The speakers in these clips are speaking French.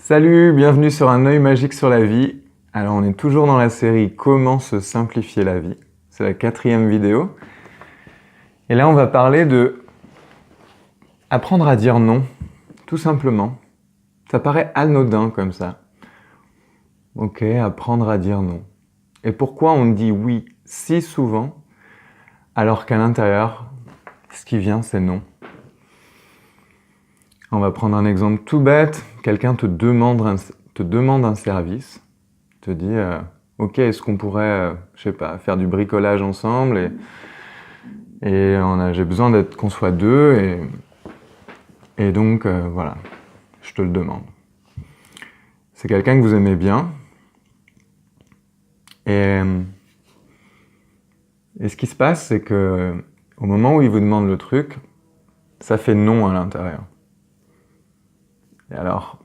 Salut, bienvenue sur un œil magique sur la vie. Alors on est toujours dans la série Comment se simplifier la vie. C'est la 4e vidéo. Et là on va parler de apprendre à dire non, tout simplement. Ça paraît anodin comme ça. Ok, apprendre à dire non. Et pourquoi on dit oui si souvent alors qu'à l'intérieur, ce qui vient c'est non. On va prendre un exemple tout bête. Quelqu'un te demande un service, te dit ok, est-ce qu'on pourrait, je sais pas, faire du bricolage ensemble et j'ai besoin qu'on soit deux et donc voilà, je te le demande. C'est quelqu'un que vous aimez bien et ce qui se passe, c'est que au moment où il vous demande le truc, ça fait non à l'intérieur. Et alors,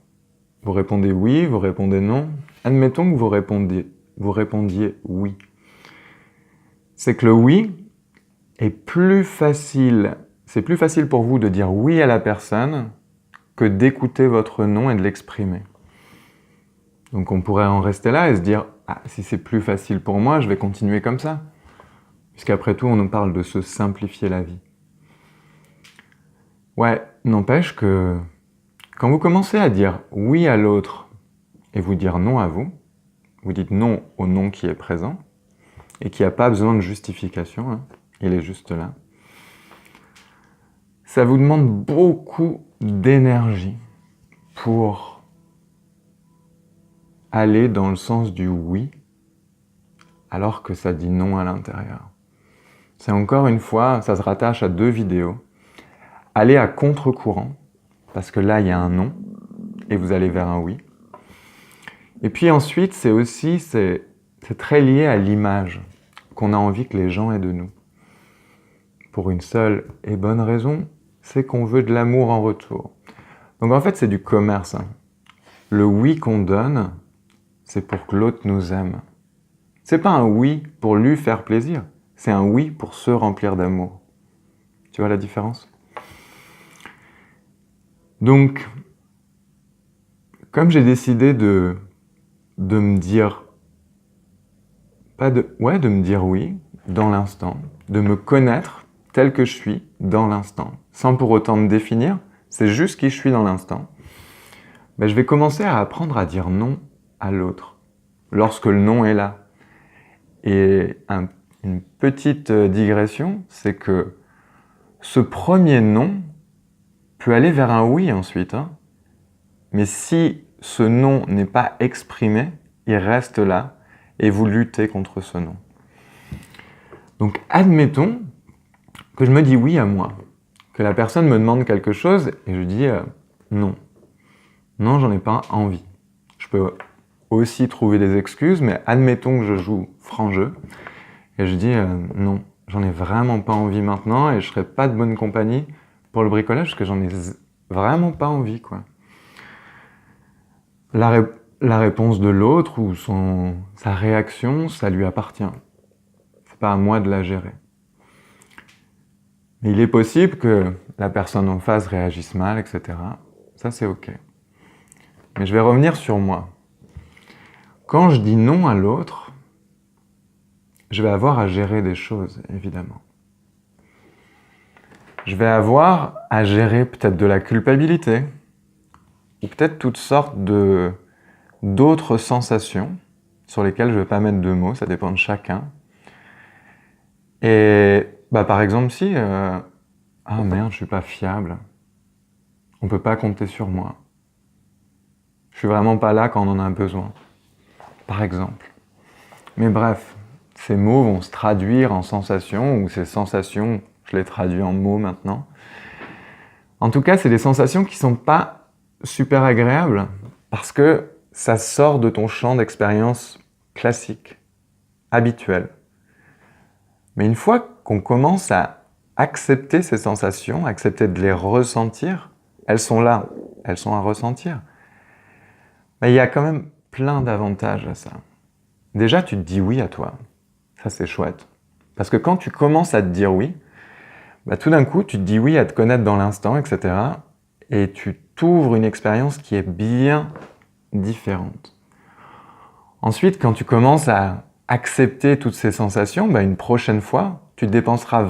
vous répondez oui, vous répondez non. Admettons que vous répondiez oui. C'est que le oui est plus facile. C'est plus facile pour vous de dire oui à la personne que d'écouter votre non et de l'exprimer. Donc on pourrait en rester là et se dire « Ah, si c'est plus facile pour moi, je vais continuer comme ça. » Puisqu'après tout, on nous parle de se simplifier la vie. Ouais, n'empêche que quand vous commencez à dire oui à l'autre et vous dire non à vous, vous dites non au non qui est présent et qui n'a pas besoin de justification, hein, il est juste là. Ça vous demande beaucoup d'énergie pour aller dans le sens du oui alors que ça dit non à l'intérieur. C'est encore une fois, ça se rattache à 2 vidéos. Aller à contre-courant, parce que là il y a un non et vous allez vers un oui. Et puis ensuite, c'est très lié à l'image qu'on a envie que les gens aient de nous. Pour une seule et bonne raison, c'est qu'on veut de l'amour en retour. Donc en fait, c'est du commerce. Hein. Le oui qu'on donne, c'est pour que l'autre nous aime. C'est pas un oui pour lui faire plaisir, c'est un oui pour se remplir d'amour. Tu vois la différence ? Donc, comme j'ai décidé de me dire de me dire oui dans l'instant, de me connaître tel que je suis dans l'instant, sans pour autant me définir, c'est juste qui je suis dans l'instant. Ben, je vais commencer à apprendre à dire non à l'autre, lorsque le non est là. Et une petite digression, c'est que ce premier non peut aller vers un oui ensuite, hein. Mais si ce non n'est pas exprimé, il reste là et vous luttez contre ce non. Donc admettons que je me dis oui à moi, que la personne me demande quelque chose et je dis non. Non, j'en ai pas envie. Je peux aussi trouver des excuses, mais admettons que je joue franc jeu et je dis non, j'en ai vraiment pas envie maintenant et je serai pas de bonne compagnie pour le bricolage parce que j'en ai vraiment pas envie, quoi. La réponse de l'autre ou sa réaction, ça lui appartient. C'est pas à moi de la gérer. Mais il est possible que la personne en face réagisse mal, etc. Ça, c'est ok. Mais je vais revenir sur moi. Quand je dis non à l'autre, je vais avoir à gérer des choses, évidemment. Je vais avoir à gérer peut-être de la culpabilité, ou peut-être toutes sortes d'autres sensations sur lesquelles je ne vais pas mettre de mots, ça dépend de chacun. Et par exemple, si ah merde, je suis pas fiable, on peut pas compter sur moi, je suis vraiment pas là quand on en a besoin, par exemple. Mais bref, ces mots vont se traduire en sensations, ou ces sensations, je les traduis en mots maintenant. En tout cas, c'est des sensations qui sont pas super agréables, parce que ça sort de ton champ d'expérience classique, habituel. Mais une fois qu'on commence à accepter ces sensations, accepter de les ressentir, elles sont là, elles sont à ressentir. Mais il y a quand même plein d'avantages à ça. Déjà, tu te dis oui à toi. Ça, c'est chouette. Parce que quand tu commences à te dire oui, tout d'un coup, tu te dis oui à te connaître dans l'instant, etc. Et tu t'ouvres une expérience qui est bien différente. Ensuite, quand tu commences à accepter toutes ces sensations, une prochaine fois, tu dépenseras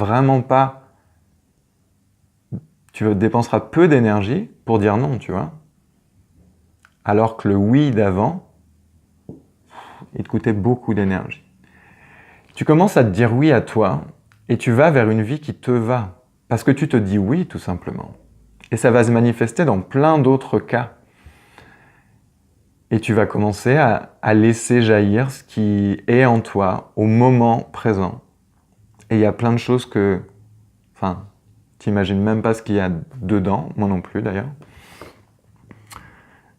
peu d'énergie pour dire non, tu vois. Alors que le oui d'avant, il te coûtait beaucoup d'énergie. Tu commences à te dire oui à toi et tu vas vers une vie qui te va. Parce que tu te dis oui, tout simplement. Et ça va se manifester dans plein d'autres cas. Et tu vas commencer à laisser jaillir ce qui est en toi au moment présent. Et il y a plein de choses que... t'imagines même pas ce qu'il y a dedans, moi non plus d'ailleurs.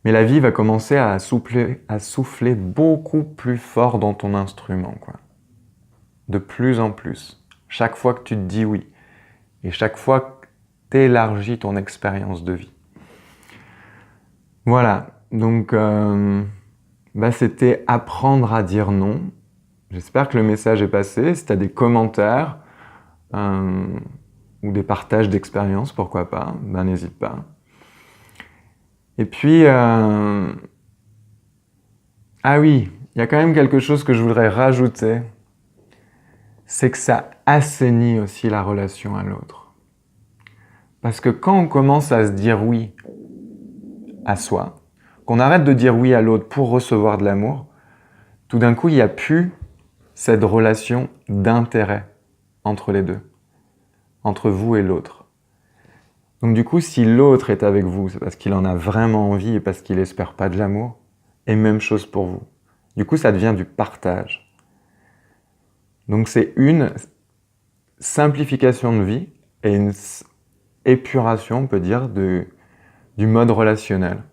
Mais la vie va commencer à souffler beaucoup plus fort dans ton instrument, quoi. De plus en plus. Chaque fois que tu te dis oui. Et chaque fois que tu élargis ton expérience de vie. Voilà. Donc, c'était apprendre à dire non. J'espère que le message est passé. Si tu as des commentaires ou des partages d'expériences, pourquoi pas, n'hésite pas. Et puis, ah oui, il y a quand même quelque chose que je voudrais rajouter, c'est que ça assainit aussi la relation à l'autre. Parce que quand on commence à se dire oui à soi, qu'on arrête de dire oui à l'autre pour recevoir de l'amour, tout d'un coup, il n'y a plus cette relation d'intérêt entre les deux, entre vous et l'autre. Donc du coup, si l'autre est avec vous, c'est parce qu'il en a vraiment envie et parce qu'il n'espère pas de l'amour. Et même chose pour vous. Du coup, ça devient du partage. Donc c'est une simplification de vie et une épuration, on peut dire, du mode relationnel.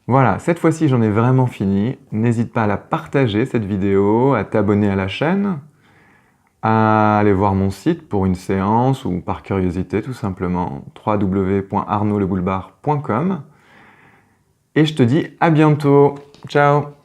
Voilà, cette fois-ci, j'en ai vraiment fini. N'hésite pas à la partager, cette vidéo, à t'abonner à la chaîne, à aller voir mon site pour une séance ou par curiosité, tout simplement, www.arnaudleboulevard.com. Et je te dis à bientôt. Ciao!